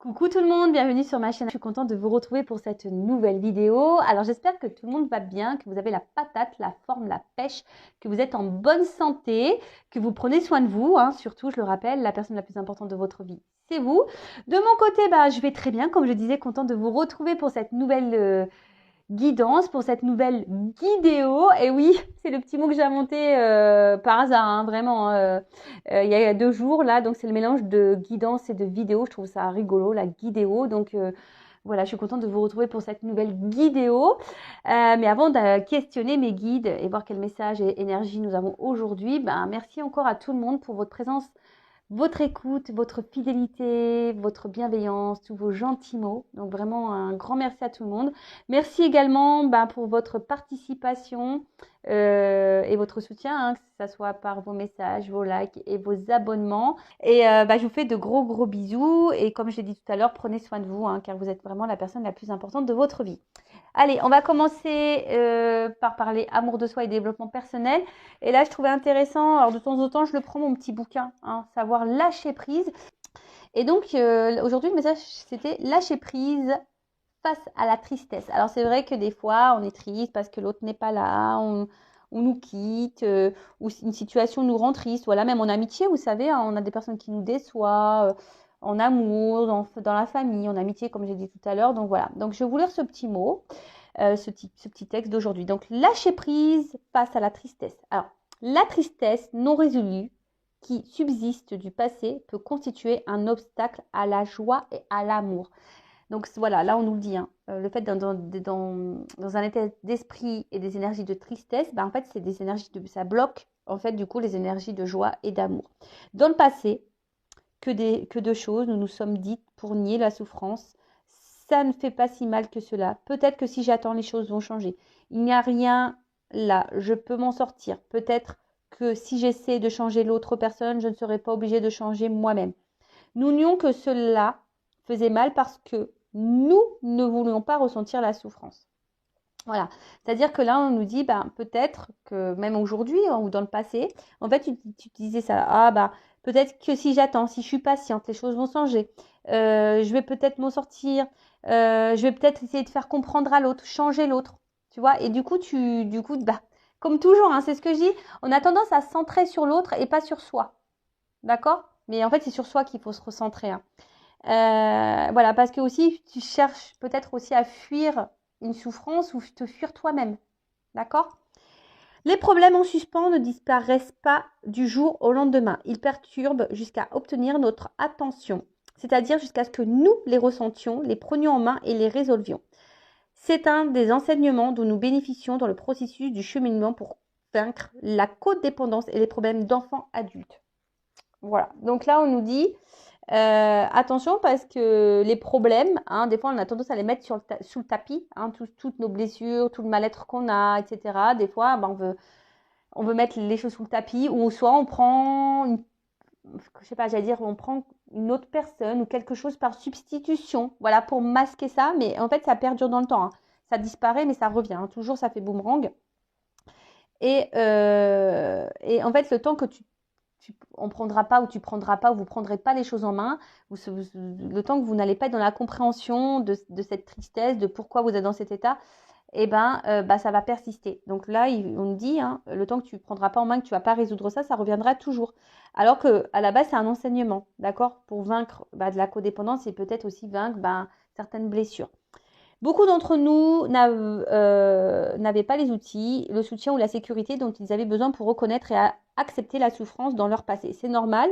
Coucou tout le monde, bienvenue sur ma chaîne. Je suis contente de vous retrouver pour cette nouvelle vidéo. Alors j'espère que tout le monde va bien, que vous avez la patate, la forme, la pêche, que vous êtes en bonne santé, que vous prenez soin de vous. Surtout, je le rappelle, la personne la plus importante de votre vie, c'est vous. De mon côté, je vais très bien, comme je disais, contente de vous retrouver pour cette nouvelle guidance, pour cette nouvelle guidéo. Et oui, c'est le petit mot que j'ai inventé par hasard, vraiment. Il y a 2 jours, là, donc c'est le mélange de guidance et de vidéo. Je trouve ça rigolo, la guidéo. Donc voilà, je suis contente de vous retrouver pour cette nouvelle guidéo. Mais avant de questionner mes guides et voir quel message et énergie nous avons aujourd'hui, merci encore à tout le monde pour votre présence, votre écoute, votre fidélité, votre bienveillance, tous vos gentils mots. Donc vraiment un grand merci à tout le monde. Merci également pour votre participation et votre soutien, que ce soit par vos messages, vos likes et vos abonnements. Et je vous fais de gros bisous. Et comme je l'ai dit tout à l'heure, prenez soin de vous, car vous êtes vraiment la personne la plus importante de votre vie. Allez, on va commencer par parler amour de soi et développement personnel. Et là, je trouvais intéressant, alors de temps en temps, je le prends mon petit bouquin, savoir lâcher prise. Et donc, aujourd'hui, le message, c'était lâcher prise face à la tristesse. Alors, c'est vrai que des fois, on est triste parce que l'autre n'est pas là, on nous quitte, ou une situation nous rend triste. Voilà, même en amitié, vous savez, on a des personnes qui nous déçoivent, en amour, dans la famille, en amitié, comme j'ai dit tout à l'heure. Donc voilà, donc je vais vous lire ce petit mot, ce petit texte d'aujourd'hui. Donc, lâcher prise face à la tristesse. Alors, la tristesse non résolue qui subsiste du passé peut constituer un obstacle à la joie et à l'amour. Donc voilà, là on nous le dit, le fait dans un état d'esprit et des énergies de tristesse, en fait c'est des énergies ça bloque en fait du coup les énergies de joie et d'amour. Dans le passé, que de choses nous nous sommes dites pour nier la souffrance. Ça ne fait pas si mal que cela. Peut-être que si j'attends, les choses vont changer. Il n'y a rien là, je peux m'en sortir. Peut-être que si j'essaie de changer l'autre personne, je ne serai pas obligée de changer moi-même. Nous nions que cela faisait mal parce que nous ne voulions pas ressentir la souffrance. Voilà, c'est-à-dire que là, on nous dit, peut-être que même aujourd'hui ou dans le passé, en fait, tu disais ça, peut-être que si j'attends, si je suis patiente, les choses vont changer. Je vais peut-être m'en sortir. Je vais peut-être essayer de faire comprendre à l'autre, changer l'autre, tu vois. Et du coup, comme toujours, c'est ce que je dis, on a tendance à se centrer sur l'autre et pas sur soi, d'accord? Mais en fait, c'est sur soi qu'il faut se recentrer. Voilà, parce que aussi, tu cherches peut-être aussi à fuir une souffrance ou te fuir toi-même. D'accord? Les problèmes en suspens ne disparaissent pas du jour au lendemain. Ils perturbent jusqu'à obtenir notre attention, c'est-à-dire jusqu'à ce que nous les ressentions, les prenions en main et les résolvions. C'est un des enseignements dont nous bénéficions dans le processus du cheminement pour vaincre la codépendance et les problèmes d'enfants adultes. Voilà, donc là on nous dit attention parce que les problèmes, des fois on a tendance à les mettre sous le tapis, toutes nos blessures, tout le mal-être qu'on a, etc. Des fois on veut mettre les choses sous le tapis ou soit on prend, on prend une autre personne ou quelque chose par substitution, voilà, pour masquer ça, mais en fait ça perdure dans le temps, ça disparaît mais ça revient, toujours ça fait boomerang. Et en fait le temps que on prendra pas ou tu prendras pas ou vous prendrez pas les choses en main, le temps que vous n'allez pas être dans la compréhension de cette tristesse, de pourquoi vous êtes dans cet état, ça va persister. Donc là, on nous dit, le temps que tu prendras pas en main, que tu vas pas résoudre ça, ça reviendra toujours. Alors que à la base, c'est un enseignement, d'accord, pour vaincre de la codépendance et peut-être aussi vaincre certaines blessures. Beaucoup d'entre nous n'avaient pas les outils, le soutien ou la sécurité dont ils avaient besoin pour reconnaître et accepter la souffrance dans leur passé. C'est normal.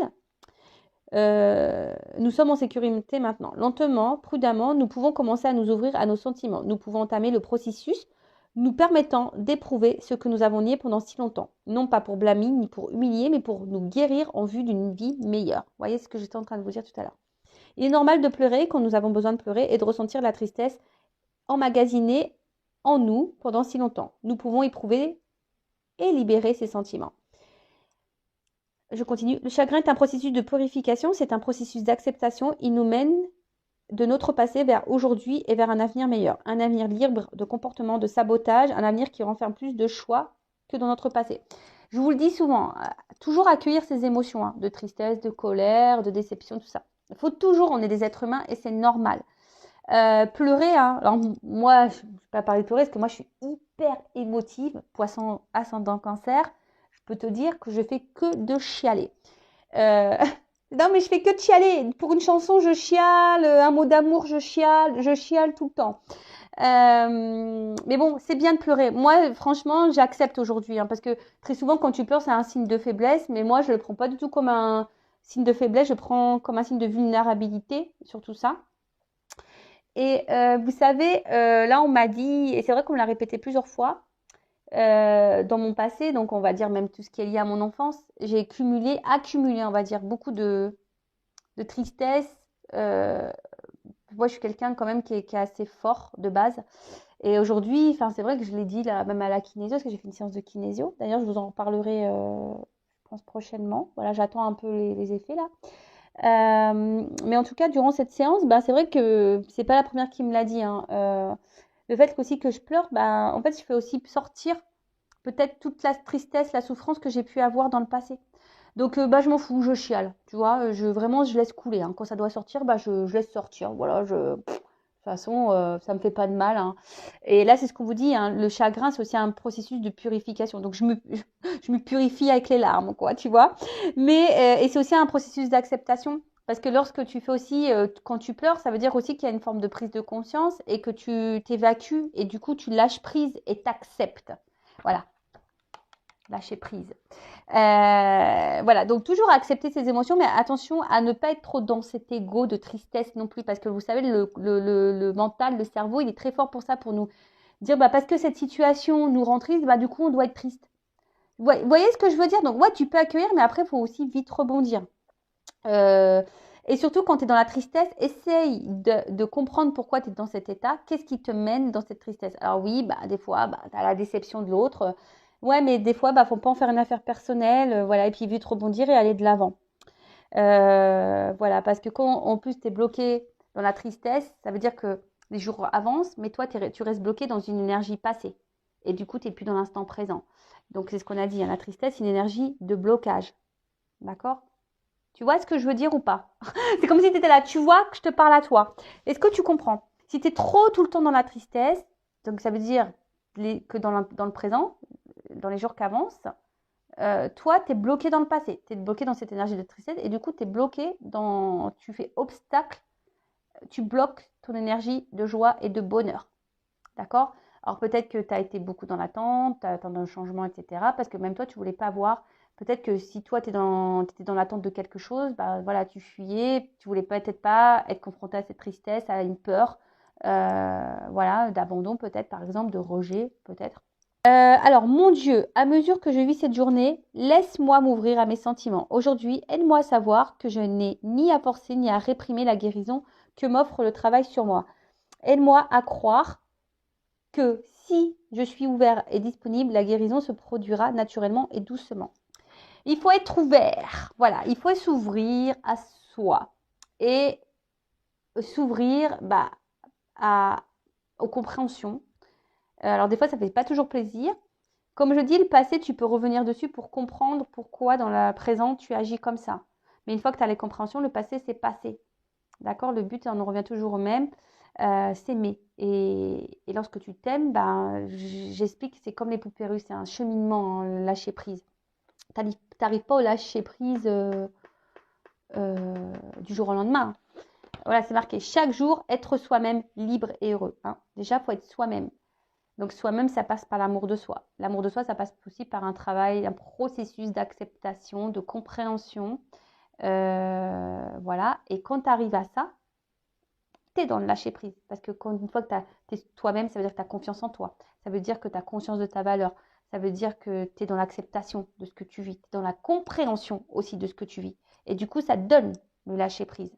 Nous sommes en sécurité maintenant. Lentement, prudemment, nous pouvons commencer à nous ouvrir à nos sentiments. Nous pouvons entamer le processus nous permettant d'éprouver ce que nous avons nié pendant si longtemps. Non pas pour blâmer ni pour humilier, mais pour nous guérir en vue d'une vie meilleure. Vous voyez ce que j'étais en train de vous dire tout à l'heure. Il est normal de pleurer quand nous avons besoin de pleurer et de ressentir la tristesse emmagasinée en nous pendant si longtemps. Nous pouvons éprouver et libérer ces sentiments. Je continue. Le chagrin est un processus de purification, c'est un processus d'acceptation. Il nous mène de notre passé vers aujourd'hui et vers un avenir meilleur. Un avenir libre de comportements de sabotage, un avenir qui renferme plus de choix que dans notre passé. Je vous le dis souvent, toujours accueillir ces émotions, de tristesse, de colère, de déception, tout ça. Il faut toujours, on est des êtres humains et c'est normal. Pleurer, hein. Alors moi, je ne vais pas parler de pleurer parce que moi, je suis hyper émotive, poisson ascendant cancer. Je peux te dire que je fais que de chialer. Non, mais je fais que de chialer. Pour une chanson, je chiale. Un mot d'amour, je chiale tout le temps. Mais bon, c'est bien de pleurer. Moi, franchement, j'accepte aujourd'hui, hein, parce que très souvent, quand tu pleures, c'est un signe de faiblesse. Mais moi, je le prends pas du tout comme un signe de faiblesse. Je prends comme un signe de vulnérabilité, surtout ça. Et vous savez, là, on m'a dit, et c'est vrai qu'on me l'a répété plusieurs fois, dans mon passé, donc on va dire même tout ce qui est lié à mon enfance, j'ai accumulé, on va dire, beaucoup de tristesse. Moi, je suis quelqu'un quand même qui est assez fort de base. Et aujourd'hui, enfin, c'est vrai que je l'ai dit là, même à la kinésio, parce que j'ai fait une séance de kinésio. D'ailleurs, je vous en reparlerai, je pense, prochainement. Voilà, j'attends un peu les effets là. Mais en tout cas, durant cette séance, bah, c'est vrai que c'est pas la première qui me l'a dit, hein. Le fait aussi que je pleure, bah, en fait, je fais aussi sortir peut-être toute la tristesse, la souffrance que j'ai pu avoir dans le passé. Donc, bah, je m'en fous, je chiale, tu vois. Vraiment, je laisse couler, hein. Quand ça doit sortir, bah, je laisse sortir. Voilà, de toute façon, ça me fait pas de mal, hein. Et là, c'est ce qu'on vous dit, hein, le chagrin, c'est aussi un processus de purification. Donc, je me purifie avec les larmes, quoi, tu vois. Mais, et c'est aussi un processus d'acceptation. Parce que lorsque tu fais aussi, quand tu pleures, ça veut dire aussi qu'il y a une forme de prise de conscience et que tu t'évacues et du coup, tu lâches prise et t'acceptes. Voilà, lâcher prise. Voilà, donc toujours accepter ses émotions, mais attention à ne pas être trop dans cet ego de tristesse non plus, parce que vous savez, le mental, le cerveau, il est très fort pour ça, pour nous dire, bah, parce que cette situation nous rend triste, bah, du coup, on doit être triste. Vous voyez ce que je veux dire? Donc, ouais, tu peux accueillir, mais après, il faut aussi vite rebondir. Et surtout, quand tu es dans la tristesse, essaye de comprendre pourquoi tu es dans cet état. Qu'est-ce qui te mène dans cette tristesse? Alors oui, bah, des fois, bah, tu as la déception de l'autre. Ouais, mais des fois, bah, faut pas en faire une affaire personnelle. Voilà, et puis vite rebondir et aller de l'avant. Voilà, parce que quand en plus tu es bloqué dans la tristesse, ça veut dire que les jours avancent, mais toi, tu restes bloqué dans une énergie passée. Et du coup, tu n'es plus dans l'instant présent. Donc, c'est ce qu'on a dit, hein, la tristesse, c'est une énergie de blocage. D'accord? Tu vois ce que je veux dire ou pas? C'est comme si tu étais là, tu vois que je te parle à toi. Est-ce que tu comprends? Si tu es trop tout le temps dans la tristesse, donc ça veut dire que dans le présent, dans les jours qui avancent, toi, tu es bloqué dans le passé. Tu es bloqué dans cette énergie de tristesse et du coup, tu es bloqué tu fais obstacle, tu bloques ton énergie de joie et de bonheur. D'accord? Alors peut-être que tu as été beaucoup dans l'attente, tu attends un changement, etc. Parce que même toi, tu ne voulais pas voir. Peut-être que si toi, tu étais dans l'attente de quelque chose, bah, voilà, tu fuyais, tu voulais peut-être pas être confronté à cette tristesse, à une peur, voilà, d'abandon peut-être, par exemple, de rejet peut-être. Alors, mon Dieu, à mesure que je vis cette journée, laisse-moi m'ouvrir à mes sentiments. Aujourd'hui, aide-moi à savoir que je n'ai ni à forcer ni à réprimer la guérison que m'offre le travail sur moi. Aide-moi à croire que si je suis ouvert et disponible, la guérison se produira naturellement et doucement. Il faut être ouvert, voilà, il faut s'ouvrir à soi et s'ouvrir aux compréhensions. Alors des fois, ça ne fait pas toujours plaisir. Comme je dis, le passé, tu peux revenir dessus pour comprendre pourquoi dans la présent, tu agis comme ça. Mais une fois que tu as les compréhensions, le passé, c'est passé. D'accord? Le but, on en revient toujours au même, s'aimer. Et lorsque tu t'aimes, j'explique, c'est comme les poupées russes, c'est un cheminement, hein, lâcher prise. Tu n'arrives pas au lâcher prise du jour au lendemain. Voilà, c'est marqué chaque jour, être soi-même libre et heureux. Hein. Déjà, il faut être soi-même. Donc, soi-même, ça passe par l'amour de soi. L'amour de soi, ça passe aussi par un travail, un processus d'acceptation, de compréhension. Voilà. Et quand tu arrives à ça, tu es dans le lâcher prise. Parce que une fois que tu es toi-même, ça veut dire que tu as confiance en toi. Ça veut dire que tu as conscience de ta valeur. Ça veut dire que tu es dans l'acceptation de ce que tu vis. Tu es dans la compréhension aussi de ce que tu vis. Et du coup, ça te donne le lâcher prise.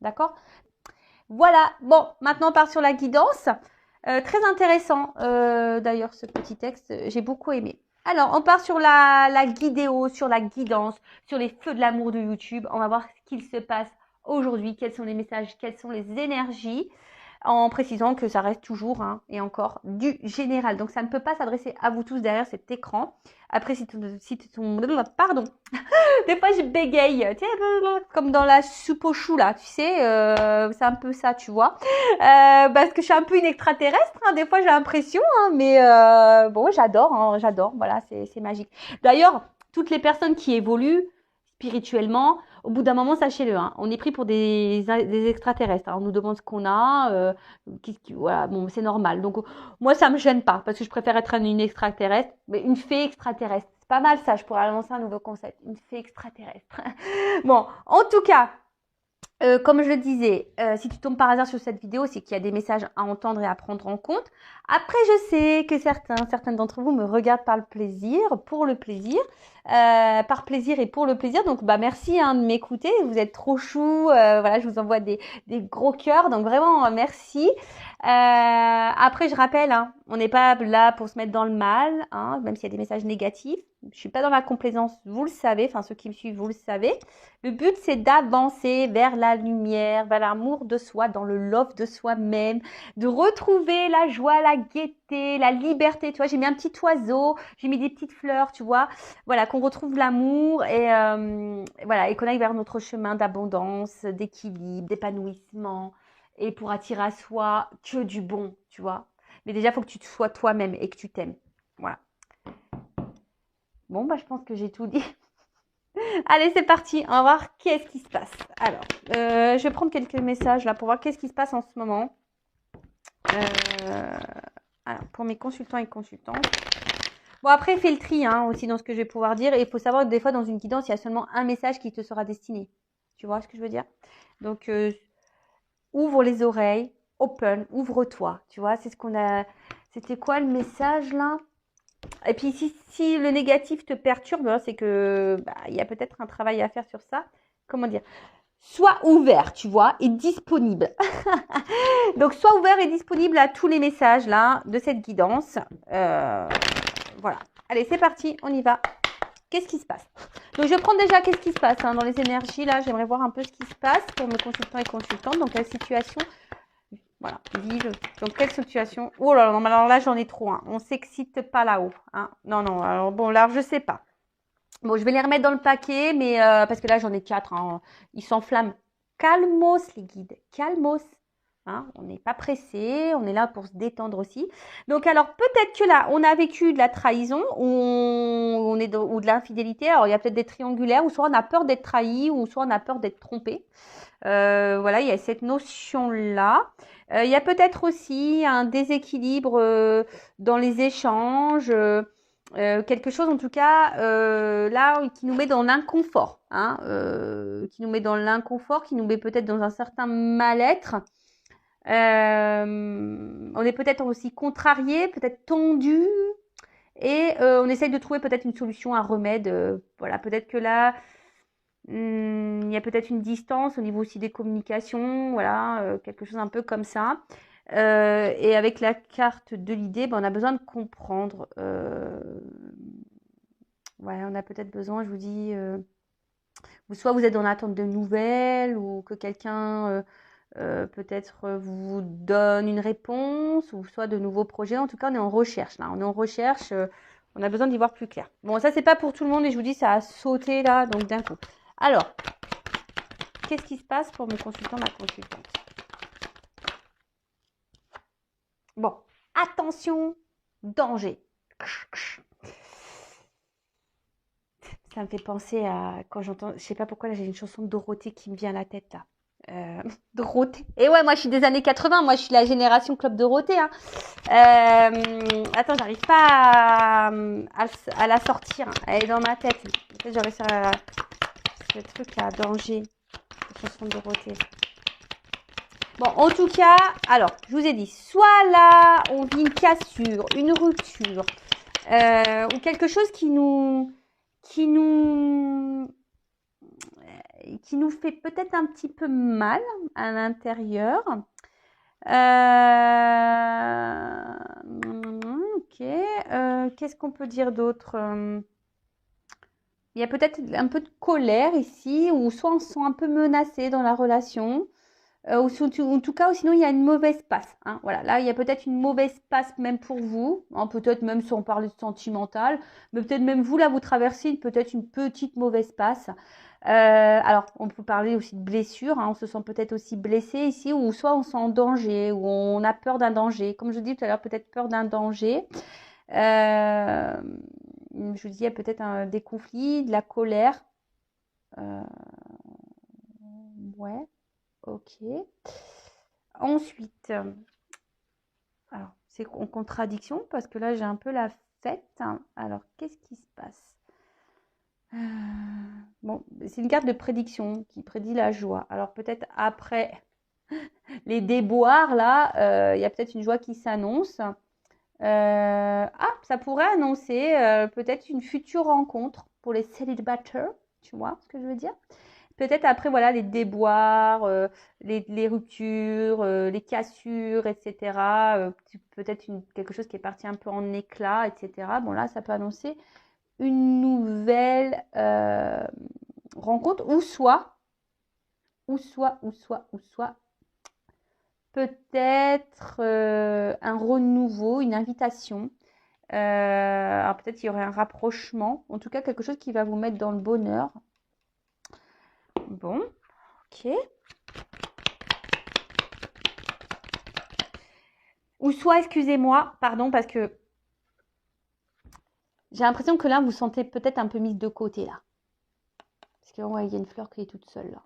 D'accord? Voilà. Bon, maintenant on part sur la guidance. Très intéressant d'ailleurs ce petit texte. J'ai beaucoup aimé. Alors, on part sur la guidéo, sur la guidance, sur les feux de l'amour de YouTube. On va voir ce qu'il se passe aujourd'hui, quels sont les messages, quelles sont les énergies. en précisant que ça reste toujours, hein, et encore, du général. Donc, ça ne peut pas s'adresser à vous tous derrière cet écran. Après, si ton pardon, des fois, je bégaye, tu sais, comme dans la soupe au chou, là, tu sais, c'est un peu ça, tu vois. Parce que je suis un peu une extraterrestre, hein, des fois, j'ai l'impression, hein, mais bon, j'adore, voilà, c'est magique. D'ailleurs, toutes les personnes qui évoluent spirituellement, au bout d'un moment, sachez-le, hein, on est pris pour des extraterrestres, hein, on nous demande ce qu'on a, voilà, bon, c'est normal. Donc, moi, ça me gêne pas, parce que je préfère être une extraterrestre, mais une fée extraterrestre. C'est pas mal ça, je pourrais annoncer un nouveau concept, une fée extraterrestre. Bon, en tout cas, comme je le disais, si tu tombes par hasard sur cette vidéo, c'est qu'il y a des messages à entendre et à prendre en compte. Après, je sais que certaines d'entre vous me regardent par le plaisir, pour le plaisir, par plaisir et pour le plaisir. Donc, bah merci hein, de m'écouter. Vous êtes trop chou. Voilà, je vous envoie des gros cœurs. Donc vraiment, merci. Après, je rappelle, hein, on n'est pas là pour se mettre dans le mal, hein, même s'il y a des messages négatifs. Je suis pas dans la complaisance, vous le savez. Enfin, ceux qui me suivent, vous le savez. Le but, c'est d'avancer vers la lumière, vers l'amour de soi, dans le love de soi-même, de retrouver la joie, la gaieté, la liberté. Tu vois, j'ai mis un petit oiseau, j'ai mis des petites fleurs, tu vois. Voilà, qu'on retrouve l'amour et voilà, et qu'on aille vers notre chemin d'abondance, d'équilibre, d'épanouissement et pour attirer à soi que du bon, tu vois. Mais déjà, il faut que tu te sois toi-même et que tu t'aimes. Voilà. Bon, bah, je pense que j'ai tout dit. Allez, c'est parti. On va voir qu'est-ce qui se passe. Alors, je vais prendre quelques messages là pour voir qu'est-ce qui se passe en ce moment. Alors, pour mes consultants et consultantes. Bon, après, fais le tri hein, aussi dans ce que je vais pouvoir dire. Et il faut savoir que des fois, dans une guidance, il y a seulement un message qui te sera destiné. Tu vois ce que je veux dire? Donc, ouvre les oreilles, open, ouvre-toi. Tu vois, c'est ce qu'on a. C'était quoi le message là? Et puis, si le négatif te perturbe, hein, c'est que il y a peut-être un travail à faire sur ça. Comment dire? Sois ouvert, tu vois, et disponible. Donc, sois ouvert et disponible à tous les messages là de cette guidance. Voilà. Allez, c'est parti, on y va. Qu'est-ce qui se passe? Donc, je prends déjà qu'est-ce qui se passe hein, dans les énergies là. J'aimerais voir un peu ce qui se passe pour mes consultants et consultantes. Donc, quelle situation? Voilà, vive. Donc, quelle situation? Oh là là, non, mais alors là, j'en ai trop. Hein. On s'excite pas là-haut. Hein. Non, non, alors bon, là, je sais pas. Bon, je vais les remettre dans le paquet, mais parce que là, j'en ai 4. Hein. Ils s'enflamment. Calmos, les guides. Calmos. Hein, on n'est pas pressé, on est là pour se détendre aussi. Donc, alors, peut-être que là, on a vécu de la trahison ou, ou de l'infidélité. Alors, il y a peut-être des triangulaires, ou soit on a peur d'être trahi, ou soit on a peur d'être trompé. Voilà, il y a cette notion-là. Il y a peut-être aussi un déséquilibre dans les échanges, quelque chose en tout cas là qui nous met dans l'inconfort, hein, qui nous met dans l'inconfort, qui nous met peut-être dans un certain mal-être. On est peut-être aussi contrarié, peut-être tendu, et on essaye de trouver peut-être une solution, un remède. Voilà, peut-être que là, il y a peut-être une distance au niveau aussi des communications, voilà, quelque chose un peu comme ça. Et avec la carte de l'idée, on a besoin de comprendre. Ouais, on a peut-être besoin, je vous dis, soit vous êtes en attente de nouvelles, ou que quelqu'un peut-être vous donne une réponse, ou soit de nouveaux projets. En tout cas, on est en recherche là. On est en recherche. On a besoin d'y voir plus clair. Bon, ça c'est pas pour tout le monde et je vous dis, ça a sauté là, donc d'un coup. Alors, qu'est-ce qui se passe pour mon consultant, ma consultante? Bon, attention, danger. Ça me fait penser à quand j'entends, je sais pas pourquoi là j'ai une chanson de Dorothée qui me vient à la tête là. Dorothée. Et ouais, moi je suis des années 80, moi je suis la génération Club Dorothée. Hein. Attends, j'arrive pas à la sortir. Elle est dans ma tête. Peut-être j'aurais ça. Ce truc là, danger. La chanson de Dorothée. Bon, en tout cas, alors, je vous ai dit, soit là, on vit une cassure, une rupture, ou quelque chose qui nous fait peut-être un petit peu mal à l'intérieur. Ok. Qu'est-ce qu'on peut dire d'autre? Il y a peut-être un peu de colère ici, ou soit on se sent un peu menacé dans la relation. En tout cas, ou sinon il y a une mauvaise passe. Hein. Voilà, là il y a peut-être une mauvaise passe même pour vous, hein, peut-être même sans parler de sentimental, mais peut-être même vous là vous traversez peut-être une petite mauvaise passe. Alors on peut parler aussi de blessure, hein, on se sent peut-être aussi blessé ici, ou soit on se sent en danger, ou on a peur d'un danger. Comme je dis tout à l'heure, peut-être peur d'un danger. Je vous dis, il y a peut-être des conflits, de la colère. Ouais, ok. Ensuite, alors c'est en contradiction parce que là j'ai un peu la fête. Hein. Alors qu'est-ce qui se passe? Bon, c'est une carte de prédiction qui prédit la joie. Alors peut-être après les déboires là, il y a peut-être une joie qui s'annonce. Ça pourrait annoncer peut-être une future rencontre pour les célibataires. Tu vois ce que je veux dire? Peut-être après, voilà, les déboires, les ruptures, les cassures, etc. Peut-être quelque chose qui est parti un peu en éclat, etc. Bon, là, ça peut annoncer une nouvelle rencontre, ou soit, peut-être un renouveau, une invitation. Alors peut-être il y aurait un rapprochement, en tout cas quelque chose qui va vous mettre dans le bonheur. Bon, ok. Ou soit, excusez-moi, pardon, parce que j'ai l'impression que là, vous sentez peut-être un peu mise de côté, là. Parce que, ouais, il y a une fleur qui est toute seule, là.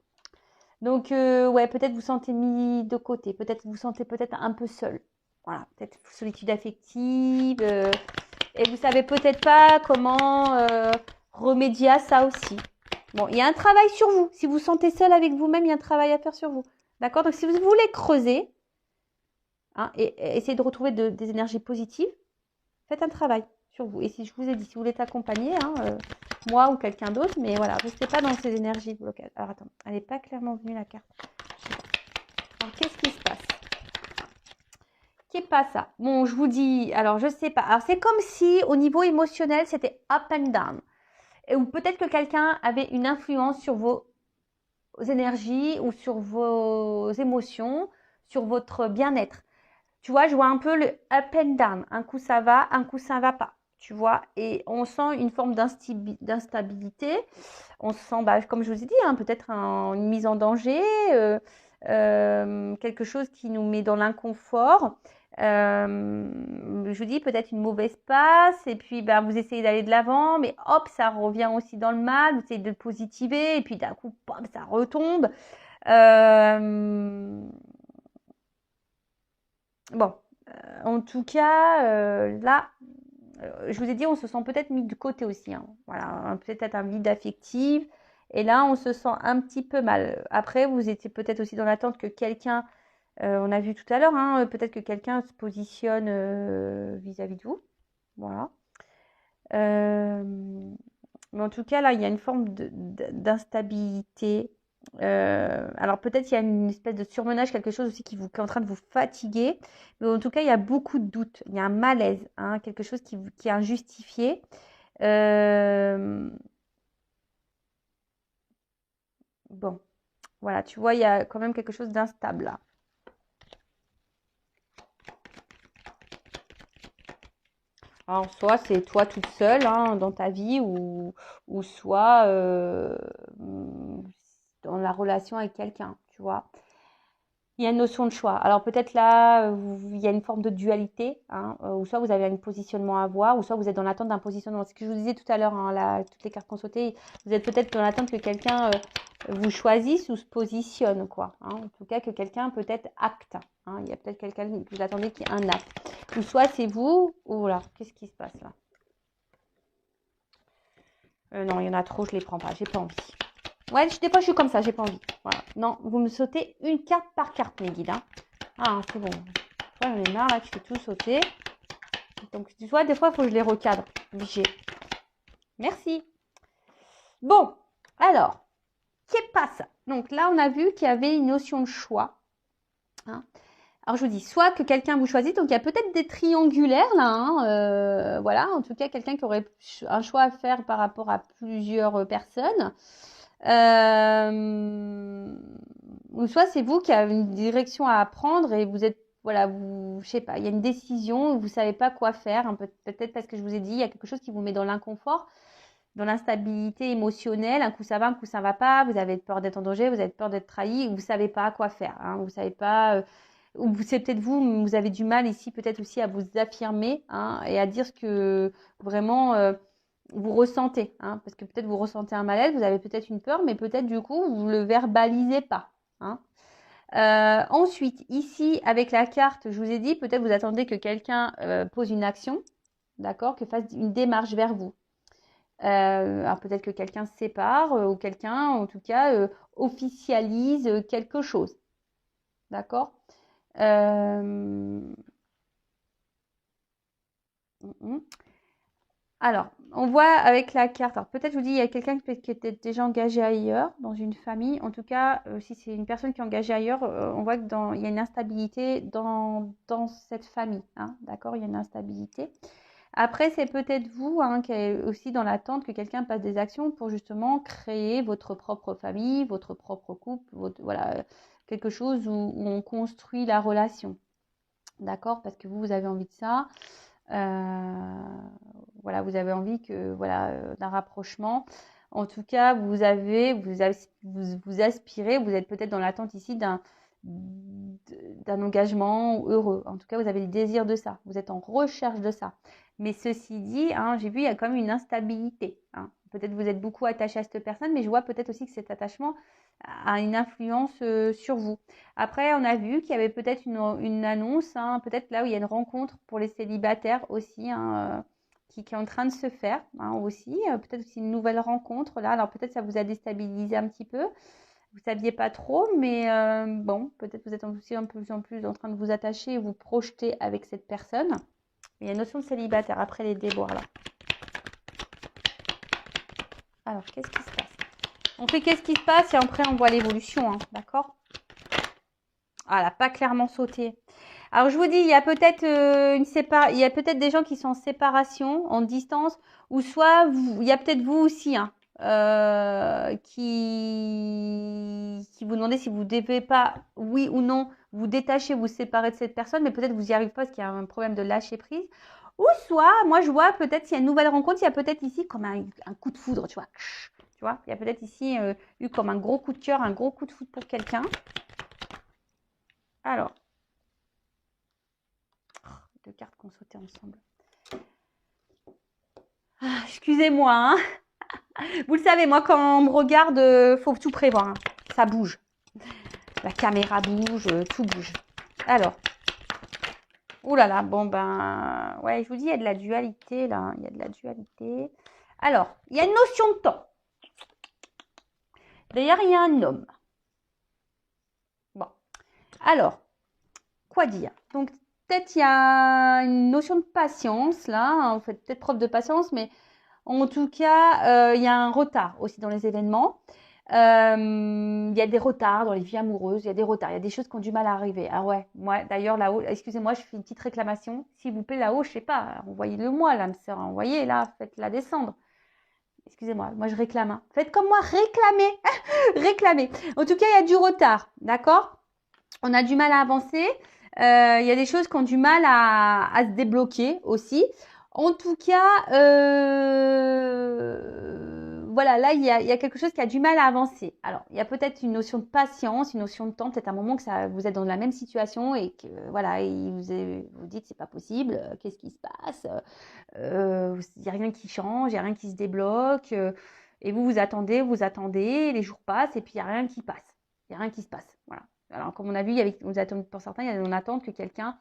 Donc, ouais, peut-être vous sentez mis de côté. Peut-être vous sentez peut-être un peu seul. Voilà, peut-être solitude affective. Et vous savez peut-être pas comment remédier à ça aussi. Bon, il y a un travail sur vous. Si vous vous sentez seul avec vous-même, il y a un travail à faire sur vous. D'accord? Donc, si vous voulez creuser, hein, et essayer de retrouver des énergies positives, faites un travail sur vous. Et si je vous ai dit, si vous voulez t'accompagner, hein, moi ou quelqu'un d'autre, mais voilà, restez pas dans ces énergies de blocage. Alors attends, elle n'est pas clairement venue la carte. Alors qu'est-ce qui se passe? Qu'est-ce pas ça? Bon, je vous dis, alors je sais pas. Alors c'est comme si au niveau émotionnel, c'était up and down. Ou peut-être que quelqu'un avait une influence sur vos énergies ou sur vos émotions, sur votre bien-être. Tu vois, je vois un peu le up and down. Un coup ça va, un coup ça va pas. Tu vois, et on sent une forme d'instabilité. On sent, bah, comme je vous ai dit, hein, peut-être une mise en danger, quelque chose qui nous met dans l'inconfort. Je vous dis peut-être une mauvaise passe, et puis bah, vous essayez d'aller de l'avant, mais hop, ça revient aussi dans le mal, vous essayez de positiver, et puis d'un coup, pom, ça retombe. Bon, en tout cas, là, je vous ai dit, on se sent peut-être mis de côté aussi. Hein. Voilà, peut-être un vide affectif. Et là, on se sent un petit peu mal. Après, vous étiez peut-être aussi dans l'attente que quelqu'un, on a vu tout à l'heure, hein, peut-être que quelqu'un se positionne vis-à-vis de vous. Voilà. Euh, mais en tout cas, là, il y a une forme d'instabilité. Alors peut-être il y a une espèce de surmenage, quelque chose aussi qui est en train de vous fatiguer. Mais en tout cas, il y a beaucoup de doutes. Il y a un malaise, hein, quelque chose qui est injustifié. Bon, voilà, tu vois, il y a quand même quelque chose d'instable là. Alors, soit c'est toi toute seule hein, dans ta vie, ou soit dans la relation avec quelqu'un, tu vois. Il y a une notion de choix. Alors peut-être là, il y a une forme de dualité, hein, ou soit vous avez un positionnement à avoir, ou soit vous êtes dans l'attente d'un positionnement. Ce que je vous disais tout à l'heure, hein, là, toutes les cartes qu'on sautait, vous êtes peut-être dans l'attente que quelqu'un vous choisisse ou se positionne, quoi. Hein. En tout cas, que quelqu'un peut-être acte. Hein. Il y a peut-être quelqu'un que vous attendez qui ait un acte. Ou soit c'est vous, ou voilà, qu'est-ce qui se passe là? Non, il y en a trop, je les prends pas, j'ai pas envie. Ouais, des fois je suis comme ça, j'ai pas envie. Voilà. Non, vous me sautez une carte par carte, mes guides. Hein. Ah, c'est bon. J'en ai marre, là, tu fais tout sauter. Donc, tu vois, des fois, il faut que je les recadre. Obligé. Merci. Bon, alors, qu'est-ce passe? Donc là, on a vu qu'il y avait une notion de choix. Hein. Alors, je vous dis, soit que quelqu'un vous choisit, donc il y a peut-être des triangulaires là. Hein, voilà, en tout cas, quelqu'un qui aurait un choix à faire par rapport à plusieurs personnes. Ouais, Ou soit c'est vous qui avez une direction à prendre et vous êtes, voilà, vous, je sais pas, il y a une décision où vous savez pas quoi faire, hein, peut-être parce que je vous ai dit, il y a quelque chose qui vous met dans l'inconfort, dans l'instabilité émotionnelle, un coup ça va, un coup ça va pas, vous avez peur d'être en danger, vous avez peur d'être trahi, vous savez pas quoi faire, hein, vous savez pas, ou c'est peut-être vous, vous avez du mal ici peut-être aussi à vous affirmer, hein, et à dire ce que vraiment vous ressentez, hein, parce que peut-être vous ressentez un malaise, vous avez peut-être une peur, mais peut-être du coup vous le verbalisez pas, hein. Ensuite, ici, avec la carte, je vous ai dit, peut-être vous attendez que quelqu'un pose une action, d'accord, que fasse une démarche vers vous. Alors peut-être que quelqu'un se sépare ou quelqu'un, en tout cas, officialise quelque chose, d'accord. euh, Alors, on voit avec la carte, alors peut-être je vous dis, il y a quelqu'un qui était déjà engagé ailleurs, dans une famille. En tout cas, si c'est une personne qui est engagée ailleurs, on voit qu'il y a une instabilité dans cette famille, hein, d'accord, il y a une instabilité. Après, c'est peut-être vous, hein, qui est aussi dans l'attente que quelqu'un passe des actions pour justement créer votre propre famille, votre propre couple, voilà, quelque chose où on construit la relation, d'accord, parce que vous avez envie de ça. Voilà, vous avez envie que, voilà, d'un rapprochement. En tout cas, vous aspirez, vous êtes peut-être dans l'attente ici d'un engagement heureux. En tout cas, vous avez le désir de ça. Vous êtes en recherche de ça. Mais ceci dit, hein, j'ai vu, il y a quand même une instabilité, hein. Peut-être vous êtes beaucoup attaché à cette personne, mais je vois peut-être aussi que cet attachement a une influence sur vous. Après, on a vu qu'il y avait peut-être une annonce, hein, peut-être là où il y a une rencontre pour les célibataires aussi, hein, qui est en train de se faire, hein, aussi. Peut-être aussi une nouvelle rencontre là. Alors peut-être ça vous a déstabilisé un petit peu. Vous ne saviez pas trop, mais bon, peut-être vous êtes aussi un peu plus en plus en train de vous attacher et vous projeter avec cette personne. Il y a une notion de célibataire après les déboires là. Alors, qu'est-ce qui se passe? On fait qu'est-ce qui se passe et après on voit l'évolution, hein, d'accord? Ah, elle n'a pas clairement sauté. Alors, je vous dis, il y a peut-être il y a peut-être des gens qui sont en séparation, en distance, ou soit il y a peut-être vous aussi, hein, qui vous demandez si vous devez pas, oui ou non, vous détacher, vous séparer de cette personne, mais peut-être vous n'y arrivez pas parce qu'il y a un problème de lâcher prise. Ou soit, moi je vois peut-être s'il y a une nouvelle rencontre, il y a peut-être ici comme un coup de foudre, tu vois. Tu vois, il y a peut-être ici eu comme un gros coup de cœur, un gros coup de foudre pour quelqu'un. Alors, deux cartes qu'on sautait ensemble. Ah, excusez-moi, hein. Vous le savez, moi, quand on me regarde, faut tout prévoir, hein. Ça bouge. La caméra bouge, tout bouge. Alors, ouh là là, bon ben, ouais, je vous dis, il y a de la dualité là, il y a de la dualité. Alors, il y a une notion de temps. D'ailleurs, il y a un homme. Bon, alors, quoi dire? Donc, peut-être il y a une notion de patience là, hein. Vous faites peut-être preuve de patience, mais en tout cas, il y a un retard aussi dans les événements. Il y a des retards dans les vies amoureuses, il y a des retards, il y a des choses qui ont du mal à arriver. Ah ouais, moi d'ailleurs là-haut, excusez-moi, je fais une petite réclamation. S'il vous plaît, là-haut, je sais pas, envoyez-le moi, l'âme sœur, envoyez là, faites-la descendre. Excusez-moi, moi je réclame, hein. Faites comme moi, réclamez, réclamez. En tout cas, il y a du retard, d'accord? On a du mal à avancer. Il y a des choses qui ont du mal à se débloquer aussi. En tout cas, voilà, là, il y a quelque chose qui a du mal à avancer. Alors, il y a peut-être une notion de patience, une notion de temps, peut-être un moment que vous êtes dans la même situation et que, voilà, vous dites, c'est pas possible, qu'est-ce qui se passe? Il n'y a rien qui change, il n'y a rien qui se débloque. Et vous attendez, les jours passent et puis il n'y a rien qui passe. Il n'y a rien qui se passe. Voilà. Alors, comme on a vu, pour certains, il y a une attente que quelqu'un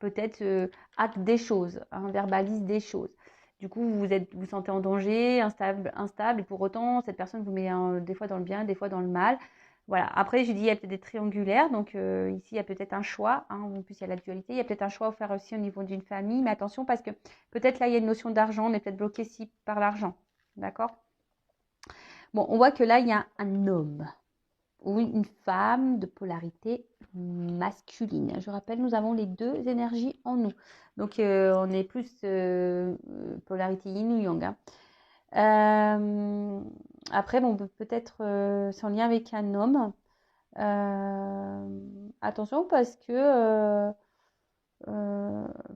peut-être acte des choses, hein, verbalise des choses. Du coup, vous sentez en danger, instable, et pour autant, cette personne vous met des fois dans le bien, des fois dans le mal. Voilà. Après, je dis, il y a peut-être des triangulaires, donc ici, il y a peut-être un choix, hein, en plus, il y a la dualité, il y a peut-être un choix à faire aussi au niveau d'une famille, mais attention, parce que peut-être là, il y a une notion d'argent, on est peut-être bloqué ici par l'argent, d'accord? Bon, on voit que là, il y a un homme ou une femme de polarité masculine. Je rappelle, nous avons les deux énergies en nous. Donc, on est plus polarité yin ou yang, hein. Après, bon, peut-être c'est en lien avec un homme. Attention parce que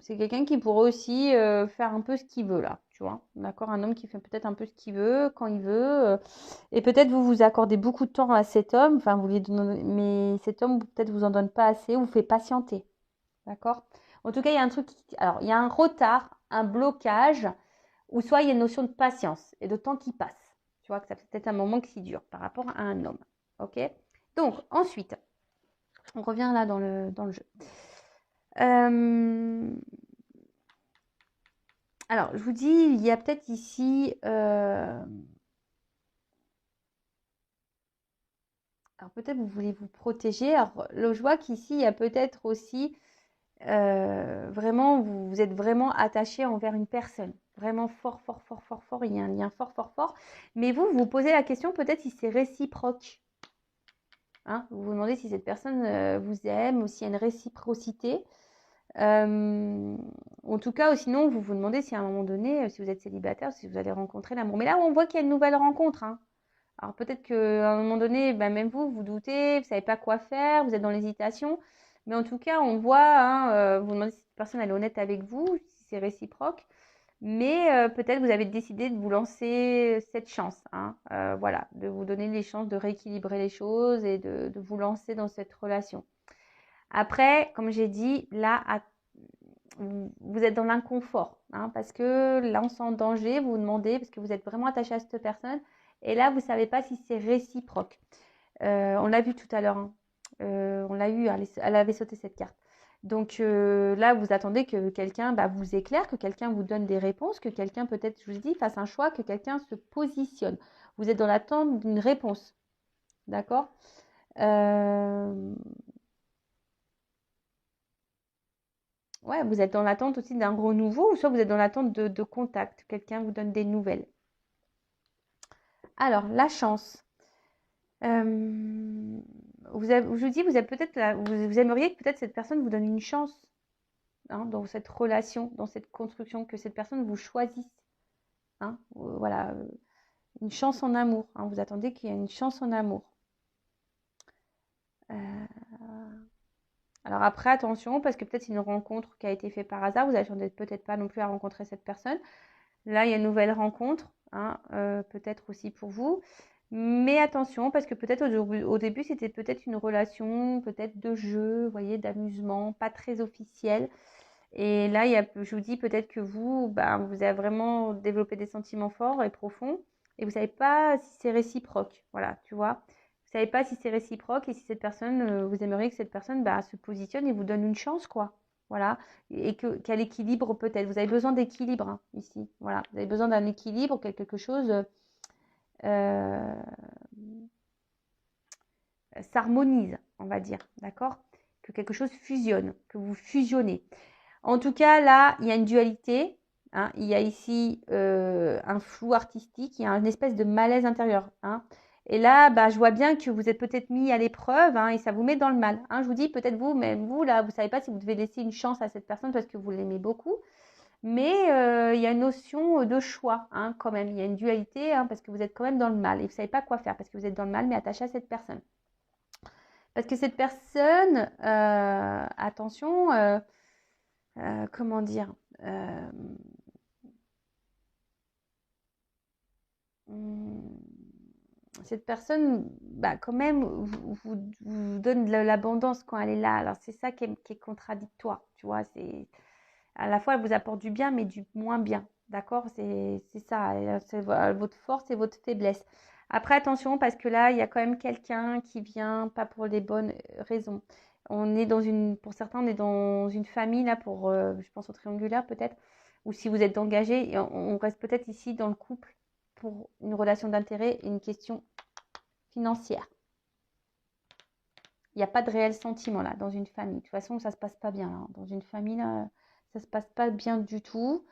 c'est quelqu'un qui pourrait aussi faire un peu ce qu'il veut là, tu vois. D'accord, un homme qui fait peut-être un peu ce qu'il veut, quand il veut. Et peut-être vous vous accordez beaucoup de temps à cet homme, enfin vous lui donnez, mais cet homme peut-être vous en donne pas assez ou vous fait patienter. D'accord? En tout cas, il y a un truc, alors il y a un retard, un blocage, ou soit il y a une notion de patience et de temps qui passe. Tu vois que ça fait peut-être un moment qui dure par rapport à un homme. Ok? Donc ensuite, on revient là dans le jeu. Alors, je vous dis, il y a peut-être ici. Alors, peut-être vous voulez vous protéger. Alors, je vois qu'ici, il y a peut-être aussi. Vraiment, vous êtes vraiment attaché envers une personne. Vraiment fort, fort, fort, fort, fort. Il y a un lien fort, fort, fort. Mais vous vous posez la question peut-être si c'est réciproque. Hein, vous vous demandez si cette personne vous aime ou s'il y a une réciprocité. En tout cas, ou sinon, vous vous demandez si à un moment donné, si vous êtes célibataire, si vous allez rencontrer l'amour. Mais là, on voit qu'il y a une nouvelle rencontre. Hein. Alors peut-être qu'à un moment donné, ben, même vous, vous doutez, vous ne savez pas quoi faire, vous êtes dans l'hésitation. Mais en tout cas, on voit, hein, vous demandez si cette personne elle est honnête avec vous, si c'est réciproque. Mais peut-être vous avez décidé de vous lancer cette chance. Hein, voilà, de vous donner les chances de rééquilibrer les choses et de vous lancer dans cette relation. Après, comme j'ai dit, là, vous êtes dans l'inconfort, hein, parce que là, on sent en danger, vous vous demandez, parce que vous êtes vraiment attaché à cette personne, et là, vous ne savez pas si c'est réciproque. On l'a vu tout à l'heure, hein. On l'a eu, elle avait sauté cette carte. Donc là, vous attendez que quelqu'un vous éclaire, que quelqu'un vous donne des réponses, que quelqu'un peut-être, je vous dis, fasse un choix, que quelqu'un se positionne. Vous êtes dans l'attente d'une réponse, d'accord? Ouais, vous êtes dans l'attente aussi d'un renouveau, ou soit vous êtes dans l'attente de contact, quelqu'un vous donne des nouvelles. Alors, la chance. Je vous dis, vous êtes peut-être vous aimeriez que peut-être cette personne vous donne une chance, hein, dans cette relation, dans cette construction, que cette personne vous choisisse. Hein, voilà, une chance en amour. Hein, vous attendez qu'il y ait une chance en amour. Alors après, attention, parce que peut-être c'est une rencontre qui a été faite par hasard. Vous n'attendez peut-être pas non plus à rencontrer cette personne. Là, il y a une nouvelle rencontre, hein, peut-être aussi pour vous. Mais attention, parce que peut-être au début, c'était peut-être une relation, peut-être de jeu, vous voyez, d'amusement, pas très officielle. Et là, je vous dis peut-être que vous avez vraiment développé des sentiments forts et profonds, et vous ne savez pas si c'est réciproque. Voilà, tu vois. Vous ne savez pas si c'est réciproque et si cette personne, vous aimeriez que cette personne se positionne et vous donne une chance, quoi. Voilà, et qu'elle équilibre peut-être. Vous avez besoin d'équilibre, hein, ici. Voilà, vous avez besoin d'un équilibre, quelque chose euh, s'harmonise, on va dire, d'accord? Que quelque chose fusionne, que vous fusionnez. En tout cas, là, il y a une dualité. Hein, il y a ici un flou artistique, il y a une espèce de malaise intérieur. Hein. Et là, je vois bien que vous êtes peut-être mis à l'épreuve, hein, et ça vous met dans le mal. Hein. Je vous dis, peut-être vous, même vous, là, vous ne savez pas si vous devez laisser une chance à cette personne parce que vous l'aimez beaucoup. Mais il y a une notion de choix, hein, quand même. Il y a une dualité, hein, parce que vous êtes quand même dans le mal. Et vous ne savez pas quoi faire parce que vous êtes dans le mal, mais attaché à cette personne. Parce que cette personne, attention, comment dire, hum, cette personne, quand même, vous donne de l'abondance quand elle est là. Alors, c'est ça qui est contradictoire, tu vois. C'est, à la fois, elle vous apporte du bien, mais du moins bien. D'accord? C'est ça. C'est votre force et votre faiblesse. Après, attention, parce que là, il y a quand même quelqu'un qui vient pas pour les bonnes raisons. On est pour certains, on est dans une famille, là, je pense au triangulaire peut-être, ou si vous êtes engagé, et on reste peut-être ici dans le couple pour une relation d'intérêt et une question financière. Il n'y a pas de réel sentiment là dans une famille. De toute façon, ça ne se passe pas bien. Là. Dans une famille, là, ça ne se passe pas bien du tout.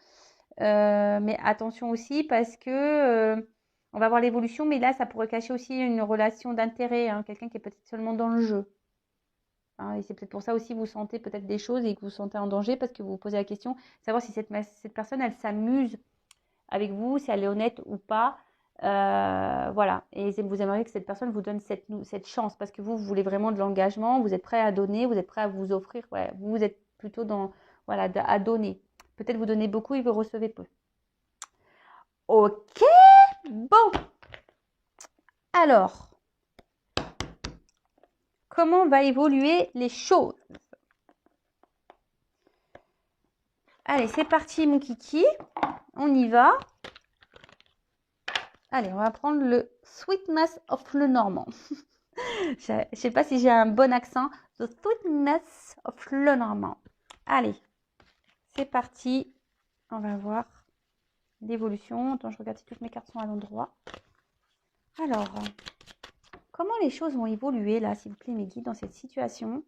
Mais attention aussi parce que on va voir l'évolution, mais là, ça pourrait cacher aussi une relation d'intérêt. Hein, quelqu'un qui est peut-être seulement dans le jeu. Hein, et c'est peut-être pour ça aussi que vous sentez peut-être des choses et que vous vous sentez en danger parce que vous vous posez la question, savoir si cette personne, elle s'amuse avec vous, si elle est honnête ou pas. Voilà. Et vous aimeriez que cette personne vous donne cette chance parce que vous voulez vraiment de l'engagement, vous êtes prêt à donner, vous êtes prêt à vous offrir. Ouais, vous êtes plutôt dans, voilà, à donner. Peut-être vous donnez beaucoup et vous recevez peu. Ok, bon. Alors, comment va évoluer les choses? Allez, c'est parti, mon kiki. On y va. Allez, on va prendre le Sweetness of le Normand. Je ne sais pas si j'ai un bon accent. The Sweetness of le Normand. Allez, c'est parti. On va voir l'évolution. Attends, je regarde si toutes mes cartes sont à l'endroit. Alors, comment les choses vont évoluer là, s'il vous plaît, mes guides, dans cette situation?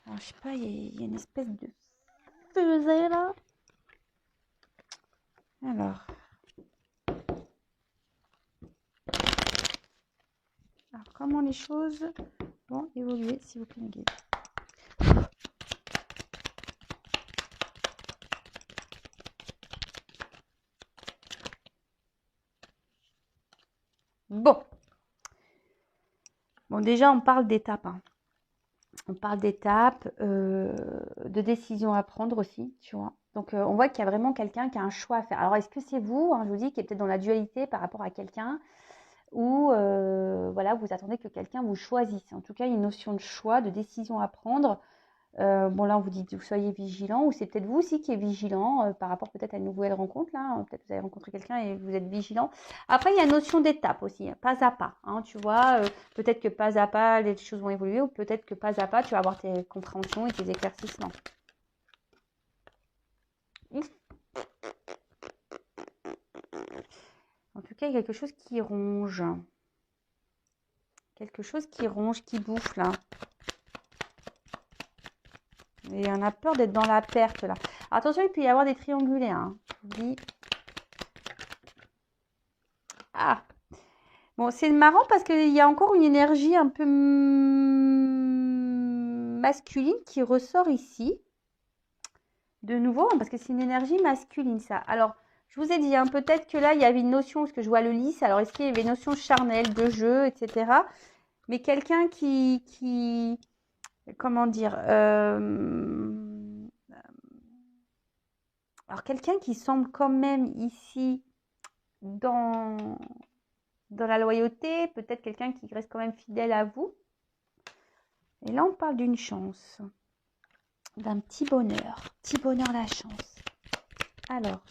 Alors, je sais pas, il y a une espèce de fusée là. Alors, comment les choses vont évoluer, s'il vous plaît, mes guides? Bon. Bon, déjà, on parle d'étapes. Hein. On parle d'étapes, de décisions à prendre aussi, tu vois. Donc, on voit qu'il y a vraiment quelqu'un qui a un choix à faire. Alors, est-ce que c'est vous, hein, je vous dis, qui est peut-être dans la dualité par rapport à quelqu'un ou voilà, vous attendez que quelqu'un vous choisisse. En tout cas, il y a une notion de choix, de décision à prendre. Bon, là, on vous dit que vous soyez vigilant, ou c'est peut-être vous aussi qui êtes vigilant par rapport peut-être à une nouvelle rencontre. Là, peut-être que vous avez rencontré quelqu'un et vous êtes vigilant. Après, il y a une notion d'étape aussi, hein, pas à pas. Hein, tu vois, peut-être que pas à pas, les choses vont évoluer, ou peut-être que pas à pas, tu vas avoir tes compréhensions et tes éclaircissements. En tout cas, il y a quelque chose qui ronge. Quelque chose qui ronge, qui bouffe là. Et on a peur d'être dans la perte là. Alors, attention, il peut y avoir des triangulés. Hein. Je vous dis. Ah. Bon, c'est marrant parce qu'il y a encore une énergie un peu masculine qui ressort ici. De nouveau, parce que c'est une énergie masculine ça. Alors, je vous ai dit, hein, peut-être que là, il y avait une notion, parce que je vois le lys. Alors, est-ce qu'il y avait une notion charnelle, de jeu, etc. Mais quelqu'un qui comment dire, alors quelqu'un qui semble quand même ici dans la loyauté, peut-être quelqu'un qui reste quand même fidèle à vous. Et là, on parle d'une chance, d'un petit bonheur la chance. Alors,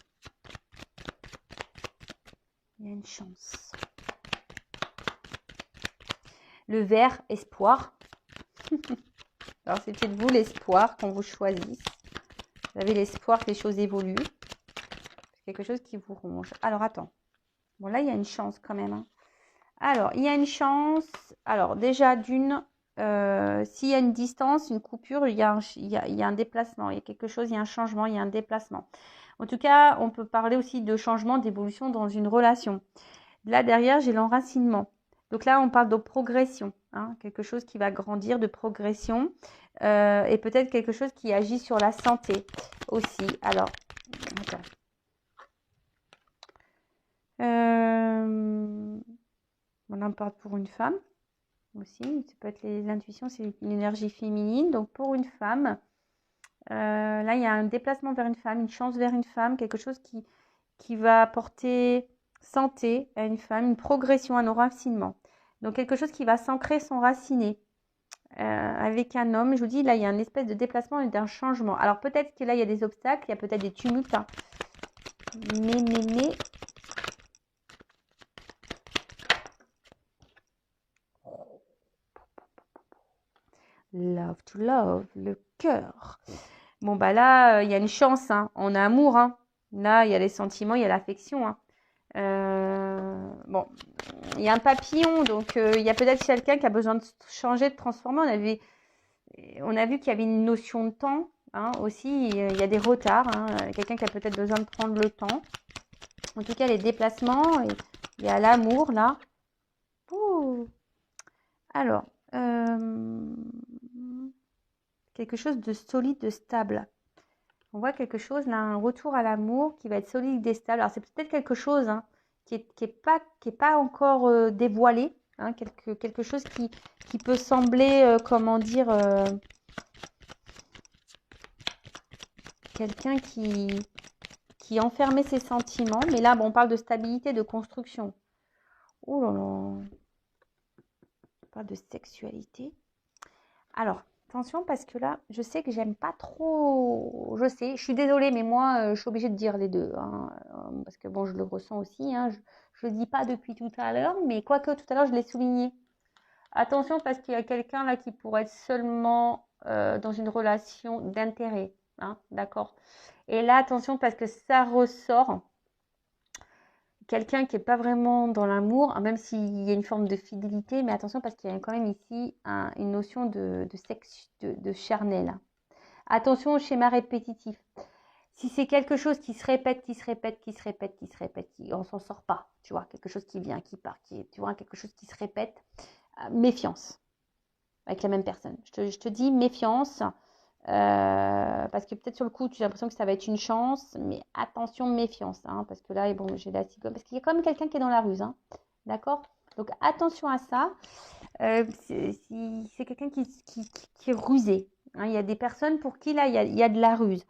il y a une chance. Le vert, espoir. Alors, c'est peut-être vous l'espoir qu'on vous choisisse. Vous avez l'espoir que les choses évoluent. C'est quelque chose qui vous ronge. Alors, attends. Bon, là, il y a une chance quand même. Hein. Alors, il y a une chance. Alors, déjà, d'une, s'il y a une distance, une coupure, il y a un déplacement. Il y a quelque chose, il y a un changement, il y a un déplacement. En tout cas, on peut parler aussi de changement, d'évolution dans une relation. Là, derrière, j'ai l'enracinement. Donc là, on parle de progression. Hein, quelque chose qui va grandir, de progression. Et peut-être quelque chose qui agit sur la santé aussi. Alors, attends. On en parle pour une femme aussi. Ça peut être l'intuition, c'est une énergie féminine. Donc pour une femme, là il y a un déplacement vers une femme, une chance vers une femme, quelque chose qui va apporter santé à une femme, une progression, un enracinement. Donc quelque chose qui va s'ancrer, s'enraciner avec un homme. Je vous dis, là il y a une espèce de déplacement et d'un changement. Alors peut-être que là il y a des obstacles, il y a peut-être des tumultes. Hein. Mais love to love, le cœur. Bon, bah là, il y a une chance, hein. On a amour, hein. Là, il y a les sentiments, il y a l'affection, hein. Bon, il y a un papillon, donc il y a peut-être quelqu'un qui a besoin de changer, de transformer. On a vu qu'il y avait une notion de temps, hein, aussi. Il y a des retards, hein. Quelqu'un qui a peut-être besoin de prendre le temps. En tout cas, les déplacements, il y a l'amour, là. Ouh. Alors, quelque chose de solide, de stable. On voit quelque chose, là, un retour à l'amour qui va être solide et stable. Alors, c'est peut-être quelque chose hein, qui est pas encore dévoilé, hein, quelque chose qui peut sembler, comment dire, quelqu'un qui enfermait ses sentiments. Mais là, bon, on parle de stabilité, de construction. Oh là là, on parle de sexualité. Alors, attention parce que là, je sais que j'aime pas trop. Je sais, je suis désolée, mais moi, je suis obligée de dire les deux, hein, parce que bon, je le ressens aussi. Hein, je le dis pas depuis tout à l'heure, mais quoique tout à l'heure, je l'ai souligné. Attention parce qu'il y a quelqu'un là qui pourrait être seulement dans une relation d'intérêt, hein, d'accord. Et là, attention parce que ça ressort quelqu'un qui n'est pas vraiment dans l'amour, même s'il y a une forme de fidélité, mais attention parce qu'il y a quand même ici une notion de sexe, de charnel. Attention au schéma répétitif. Si c'est quelque chose qui se répète, on s'en sort pas, tu vois, quelque chose qui vient, qui part, tu vois, quelque chose qui se répète, méfiance avec la même personne. Je te dis méfiance, parce que peut-être sur le coup, tu as l'impression que ça va être une chance, mais attention, méfiance, hein, parce que là, bon, j'ai la cigogne, parce qu'il y a quand même quelqu'un qui est dans la ruse, hein, d'accord? Donc attention à ça. C'est quelqu'un qui est rusé, hein. Il y a des personnes pour qui là, il y a de la ruse.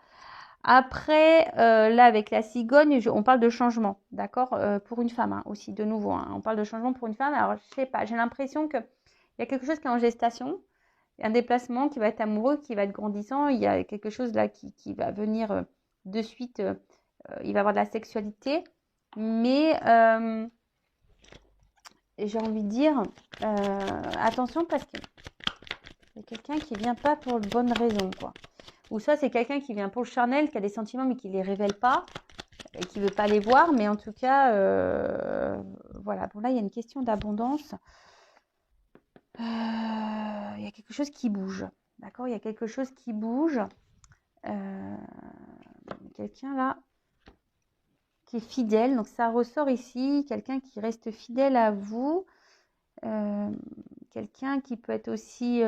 Après, là, avec la cigogne, on parle de changement, d'accord? Pour une femme, hein, aussi, de nouveau, hein, on parle de changement pour une femme. Alors, je sais pas, j'ai l'impression qu'il y a quelque chose qui est en gestation, un déplacement qui va être amoureux, qui va être grandissant. Il y a quelque chose là qui va venir de suite. Il va avoir de la sexualité, mais j'ai envie de dire attention parce que y a quelqu'un qui vient pas pour de bonnes raisons, quoi. Ou soit c'est quelqu'un qui vient pour le charnel, qui a des sentiments mais qui les révèle pas et qui veut pas les voir. Mais en tout cas, voilà. Bon là, il y a une question d'abondance. Il y a quelque chose qui bouge, d'accord? Il y a quelque chose qui bouge. Quelqu'un là qui est fidèle, donc ça ressort ici, quelqu'un qui reste fidèle à vous, quelqu'un qui peut être aussi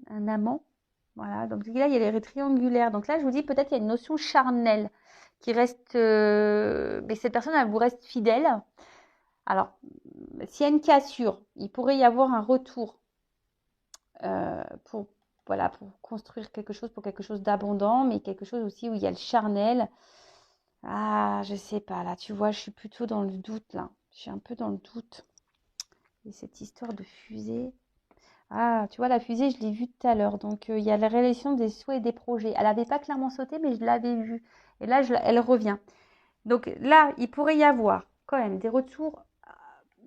un amant, voilà. Donc là il y a les triangulaires, donc là je vous dis peut-être il y a une notion charnelle qui reste, mais cette personne elle vous reste fidèle. Alors s'il y a une cassure, il pourrait y avoir un retour pour voilà, pour construire quelque chose, pour quelque chose d'abondant, mais quelque chose aussi où il y a le charnel. Ah, je sais pas, là, tu vois, je suis plutôt dans le doute, là. Je suis un peu dans le doute. Et cette histoire de fusée. Ah, tu vois, la fusée, je l'ai vue tout à l'heure. Donc, il y a la réalisation des souhaits et des projets. Elle n'avait pas clairement sauté, mais je l'avais vue. Et là, elle revient. Donc là, il pourrait y avoir quand même des retours,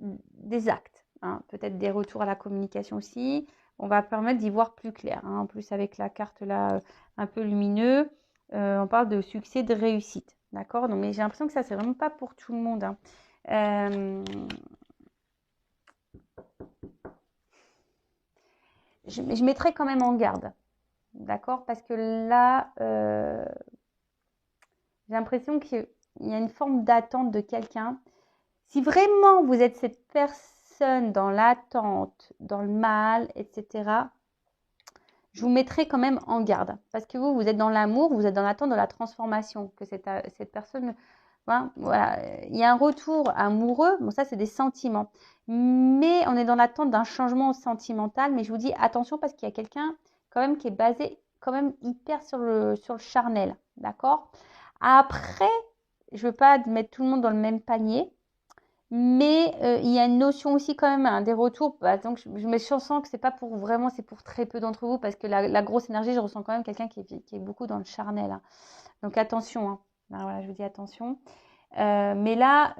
des actes, hein. Peut-être des retours à la communication aussi. On va permettre d'y voir plus clair, hein. En plus, avec la carte là, un peu lumineux, on parle de succès, de réussite. D'accord? Donc, mais j'ai l'impression que ça, c'est vraiment pas pour tout le monde, hein. Je mettrai quand même en garde. D'accord? Parce que là, j'ai l'impression qu'il y a une forme d'attente de quelqu'un. Si vraiment vous êtes cette personne dans l'attente, dans le mal, etc., je vous mettrai quand même en garde. Parce que vous êtes dans l'amour, vous êtes dans l'attente de la transformation. Que cette personne, hein, voilà, il y a un retour amoureux. Bon, ça, c'est des sentiments. Mais on est dans l'attente d'un changement sentimental. Mais je vous dis attention parce qu'il y a quelqu'un quand même qui est basé quand même hyper sur le charnel. D'accord? Après, je ne veux pas mettre tout le monde dans le même panier. Mais il y a une notion aussi quand même, hein, des retours. Donc je sens que c'est pas pour vraiment, c'est pour très peu d'entre vous parce que la grosse énergie, je ressens quand même quelqu'un qui est beaucoup dans le charnel, hein. Donc attention, hein. Ben, voilà, je vous dis attention. Mais là,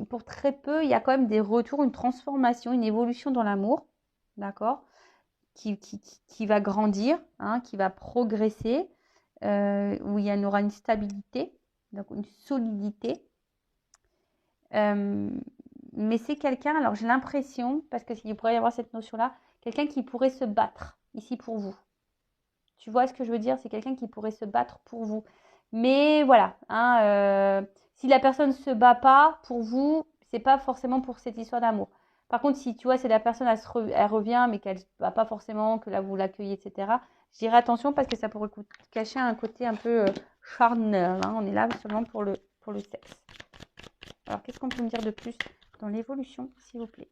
pour très peu, il y a quand même des retours, une transformation, une évolution dans l'amour, d'accord, qui va grandir, hein, qui va progresser, où il y aura une stabilité, donc une solidité. Mais c'est quelqu'un, alors j'ai l'impression, parce qu'il pourrait y avoir cette notion-là, quelqu'un qui pourrait se battre ici pour vous. Tu vois ce que je veux dire? C'est quelqu'un qui pourrait se battre pour vous. Mais voilà, hein, si la personne ne se bat pas pour vous, c'est pas forcément pour cette histoire d'amour. Par contre, si tu vois, c'est la personne, elle revient, mais qu'elle ne va pas forcément, que là vous l'accueillez, etc., Je dirais attention parce que ça pourrait cacher un côté un peu charnel. Hein. On est là seulement pour le sexe. Alors, qu'est-ce qu'on peut me dire de plus dans l'évolution, s'il vous plaît?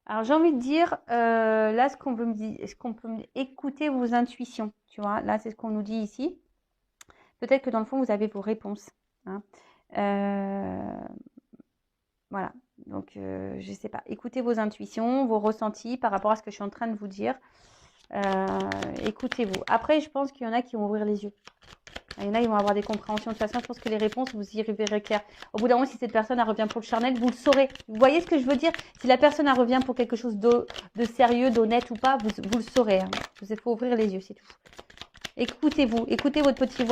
Alors, j'ai envie de dire, là, ce qu'on peut me dire, écouter vos intuitions, tu vois. Là, c'est ce qu'on nous dit ici. Peut-être que dans le fond, vous avez vos réponses. Hein. Voilà. Donc, je ne sais pas. Écoutez vos intuitions, vos ressentis par rapport à ce que je suis en train de vous dire. Écoutez-vous. Après, je pense qu'il y en a qui vont ouvrir les yeux. Il y en a, ils vont avoir des compréhensions. De toute façon, je pense que les réponses, vous y verrez clair. Au bout d'un moment, si cette personne elle revient pour le charnel, vous le saurez. Vous voyez ce que je veux dire? Si la personne elle revient pour quelque chose de sérieux, d'honnête ou pas, vous le saurez. Hein. Il faut ouvrir les yeux, c'est tout. Écoutez-vous. Écoutez votre petite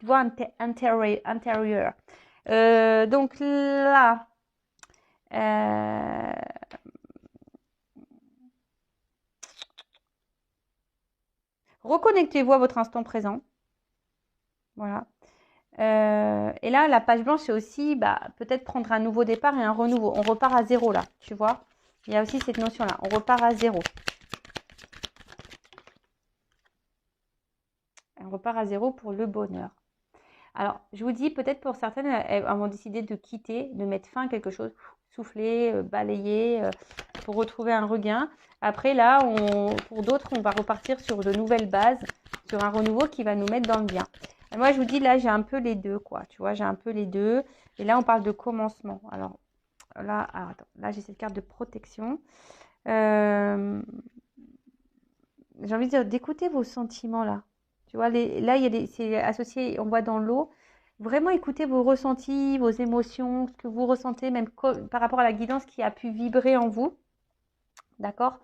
voix intérieure. Donc là, reconnectez-vous à votre instant présent. Voilà. Et là, la page blanche, c'est aussi peut-être prendre un nouveau départ et un renouveau. On repart à zéro là, tu vois. Il y a aussi cette notion-là. On repart à zéro. On repart à zéro pour le bonheur. Alors, je vous dis, peut-être pour certaines, elles vont décider de quitter, de mettre fin à quelque chose, souffler, balayer, pour retrouver un regain. Après, là, pour d'autres, on va repartir sur de nouvelles bases, sur un renouveau qui va nous mettre dans le bien. Et moi, je vous dis, là, j'ai un peu les deux, quoi. Tu vois, j'ai un peu les deux. Et là, on parle de commencement. Alors, là, attends, là, j'ai cette carte de protection. J'ai envie de dire, d'écouter vos sentiments, là. Tu vois, là, c'est associé, on voit dans l'eau. Vraiment écoutez vos ressentis, vos émotions, ce que vous ressentez, même par rapport à la guidance qui a pu vibrer en vous. D'accord?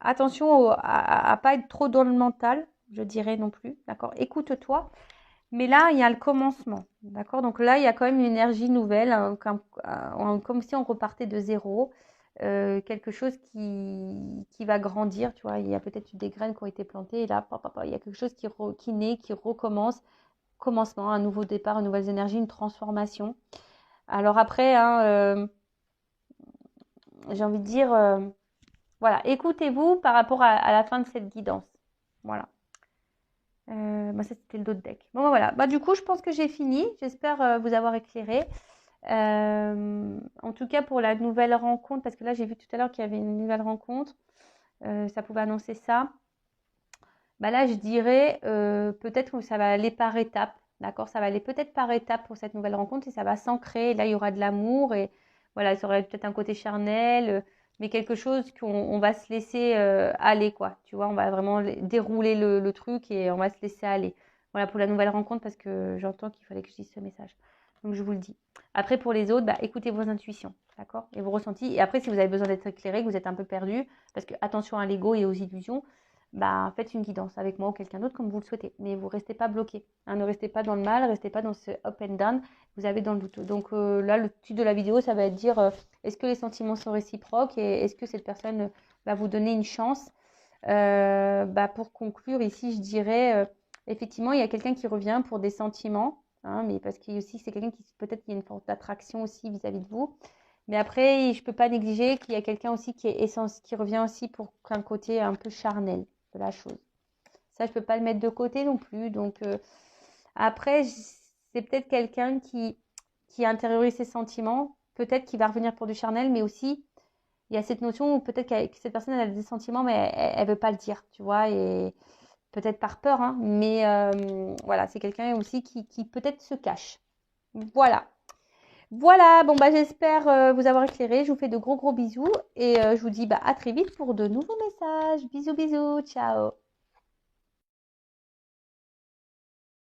Attention à ne pas être trop dans le mental, je dirais non plus. D'accord? Écoute-toi. Mais là, il y a le commencement. D'accord? Donc là, il y a quand même une énergie nouvelle, comme si on repartait de zéro. Quelque chose qui va grandir, tu vois, il y a peut-être des graines qui ont été plantées et là, il y a quelque chose qui naît, qui recommence, commencement, un nouveau départ, une nouvelle énergie, une transformation. Alors après, hein, j'ai envie de dire, voilà, écoutez-vous par rapport à la fin de cette guidance. Voilà. Ça, c'était le dos de deck. Bon, voilà. Du coup, je pense que j'ai fini. J'espère vous avoir éclairé. En tout cas pour la nouvelle rencontre, parce que là j'ai vu tout à l'heure qu'il y avait une nouvelle rencontre, ça pouvait annoncer ça. Là je dirais peut-être que ça va aller par étapes, d'accord, ça va aller peut-être par étapes pour cette nouvelle rencontre et ça va s'ancrer. Là il y aura de l'amour et voilà, ça aurait peut-être un côté charnel, mais quelque chose qu'on va se laisser aller, quoi, tu vois, on va vraiment dérouler le truc et on va se laisser aller. Voilà pour la nouvelle rencontre, parce que j'entends qu'il fallait que je dise ce message. Donc, je vous le dis. Après, pour les autres, écoutez vos intuitions, d'accord? Et vos ressentis. Et après, si vous avez besoin d'être éclairé, que vous êtes un peu perdu, parce que attention à l'ego et aux illusions, faites une guidance avec moi ou quelqu'un d'autre comme vous le souhaitez. Mais vous ne restez pas bloqué. Hein, ne restez pas dans le mal, ne restez pas dans ce up and down. Vous avez dans le doute. Donc là, le titre de la vidéo, ça va être dire est-ce que les sentiments sont réciproques et est-ce que cette personne va vous donner une chance? Pour conclure ici, je dirais effectivement, il y a quelqu'un qui revient pour des sentiments. Hein, mais parce qu'il aussi c'est quelqu'un qui peut-être qu'il y a une forte attraction aussi vis-à-vis de vous, mais après je peux pas négliger qu'il y a quelqu'un aussi qui revient aussi pour un côté un peu charnel de la chose. Ça je peux pas le mettre de côté non plus. Donc après c'est peut-être quelqu'un qui intériorise ses sentiments, peut-être qu'il va revenir pour du charnel, mais aussi il y a cette notion où peut-être que cette personne elle a des sentiments mais elle veut pas le dire, tu vois, et peut-être par peur, hein, mais voilà, c'est quelqu'un aussi qui peut-être se cache. Voilà. Voilà, bon j'espère vous avoir éclairé. Je vous fais de gros bisous et je vous dis à très vite pour de nouveaux messages. Bisous, ciao.